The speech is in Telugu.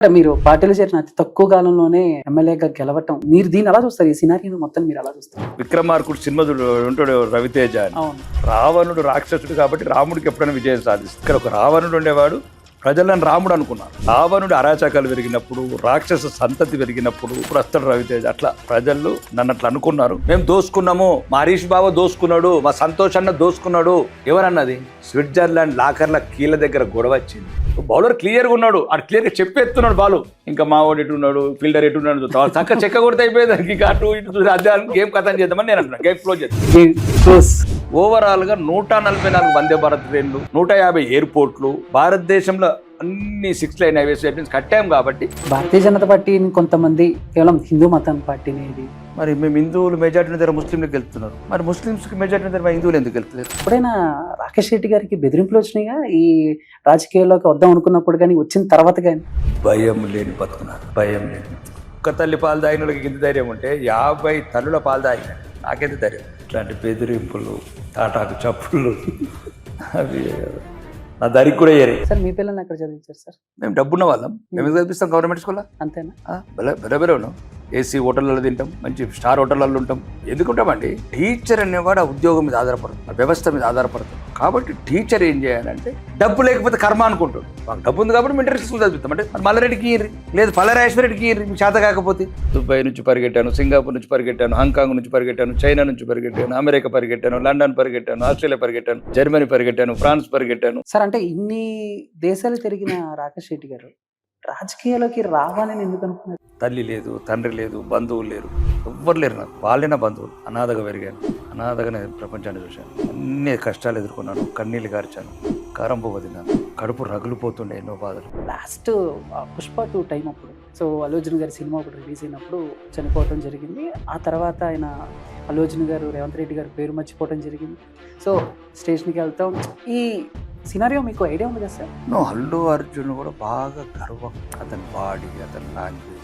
అంటే మీరు పార్టీలో చేరిన అతి తక్కువ కాలంలోనే ఎమ్మెల్యేగా గెలవటం, మీరు దీన్ని ఎలా చూస్తారు? ఈ సినారియోని మొత్తం మీరు ఎలా చూస్తారు? విక్రమార్కుడు సినిమా ఉంటాడు రవితేజ అని. అవును. రావణుడు రాక్షసుడు కాబట్టి రాముడికి ఎప్పుడైనా విజయం సాధిస్తుంది. ఇక్కడ ఒక రావణుడు ఉండేవాడు, ప్రజలను రాముడు అనుకున్నారు. రావణుడు అరాచకాలు పెరిగినప్పుడు, రాక్షస సంతతి పెరిగినప్పుడు ఇప్పుడు వస్తాడు రవితేజ. అట్లా ప్రజలు నన్ను అట్లా అనుకున్నారు. మేము దోసుకున్నాము, మా హరీష్ బాబా దోసుకున్నాడు, మా సంతోష్ అన్న దోసుకున్నాడు. ఎవరన్నది? స్విట్జర్లాండ్ లాకర్ల కీళ్ళ దగ్గర గొడవ వచ్చింది. బౌలర్ క్లియర్గా ఉన్నాడు, అది క్లియర్గా చెప్పేస్తున్నాడు బాలు. ఇంకా మా వాడు ఎటున్నాడు, ఫీల్డర్ ఎటున్నాడు, చక్క చెక్క కొడితే అయిపోయేది. ఇంకా అటు ఇటు అధ్యాయం గేమ్ కథం చేద్దామని నేను అంటున్నాను. గేమ్ క్లోజ్ చేద్దాం. ఓవరాల్ గా 144 వందే భారత్ ట్రైన్లు, 150 ఎయిర్పోర్ట్లు, భారతదేశంలో అన్ని 6 లైన్ హైవేస్ కట్టాం. కాబట్టి భారతీయ జనతా పార్టీని కొంతమంది కేవలం హిందూ మతం పార్టీని, ఇది మరి మేము హిందువులు మెజార్టీ దగ్గర ముస్లింలకు వెళ్తున్నారు, మరి ముస్లింస్కి మెజార్టీ దగ్గర హిందువులు ఎందుకు వెళ్తున్నారు? ఎప్పుడైనా రాకేష్ రెడ్డి గారికి బెదిరింపులు వచ్చినాయిగా ఈ రాజకీయాల్లోకి వద్దాం అనుకున్నప్పుడు కానీ, వచ్చిన తర్వాత కానీ? భయం లేని బతుకున్నారు, భయం లేని. ఒక్క తల్లి పాలు తాగిన వాళ్ళకి ఇంత ధైర్యం ఉంటే 50 తల్లుల పాలు తాగిన నాకెంత ధైర్యం? ఇట్లాంటి బెదిరింపులు, తాటాకు చప్పుళ్ళు అవి నా దారికి కూడా అయ్యారు. సార్ మీ పిల్లల్ని ఎక్కడ చదివించారు సార్? మేము డబ్బున్న వాళ్ళం, మేము చదివిస్తాం గవర్నమెంట్ స్కూల్లో. అంతేనా? బెరబెర ఉన్నాం, ఏసీ హోటళ్ళలో తింటాం, మంచి స్టార్ హోటళ్ళలో ఉంటాం. ఎందుకుంటామండి? టీచర్ అనేవాడు ఆ ఉద్యోగం మీద ఆధారపడుతుంది, ఆ వ్యవస్థ మీద ఆధారపడుతుంది. కాబట్టి టీచర్ ఏం చేయాలంటే డబ్బు లేకపోతే కర్మ అనుకుంటాడు. మాకు డబ్బు ఉంది కాబట్టి మేము ఇంటర్ స్కూల్ చదివిస్తాం. అంటే మల్లారెడ్డికి ఇయ్యి, లేదు పల్లరాజేశ్వరరెడ్డికి ఇయ్యి, మీకు చేత కాకపోతే. దుబాయ్ నుంచి పరిగెట్టాను, సింగపూర్ నుంచి పరిగెట్టాను, హాంకాంగ్ నుంచి పరిగెట్టాను, చైనా నుంచి పరిగెట్టాను, అమెరికా పరిగెట్టాను, లండన్ పరిగెట్టాను, ఆస్ట్రేలియా పరిగెట్టాను, జర్మనీ పరిగెట్టాను, ఫ్రాన్స్ పరిగెట్టాను. సార్ అంటే ఇన్ని దేశాలు తిరిగిన రాకేష్ రెడ్డి గారు రాజకీయాల్లోకి రావాలని ఎందుకు అనుకున్నారు? తల్లి లేదు, తండ్రి లేదు, బంధువులు లేరు, ఎవ్వరు లేరు. నాకు వాళ్ళే నా బంధువులు. అనాథగా పెరిగాను, అనాథగానే ప్రపంచాన్ని చూశాను. అన్ని కష్టాలు ఎదుర్కొన్నాను, కన్నీళ్ళు గార్చాను, కారం పువ్వు తిన్నాను, కడుపు రగులుపోతుండే ఎన్నో బాధలు. లాస్ట్ పుష్ప 2 టైం అప్పుడు, సో అల్లు అర్జున్ గారి సినిమా ఒకటి రిలీజ్ అయినప్పుడు చనిపోవటం జరిగింది. ఆ తర్వాత ఆయన అల్లు అర్జున్ గారు రేవంత్ రెడ్డి గారు పేరు మర్చిపోవటం జరిగింది. సో స్టేషన్కి వెళ్తాం. ఈ సినారియో మీకు ఐడియా ఉంది కదా సార్? అల్లు అర్జున్ కూడా బాగా గర్వం, అతని బాడీ, అతని లాంగ్వేజ్,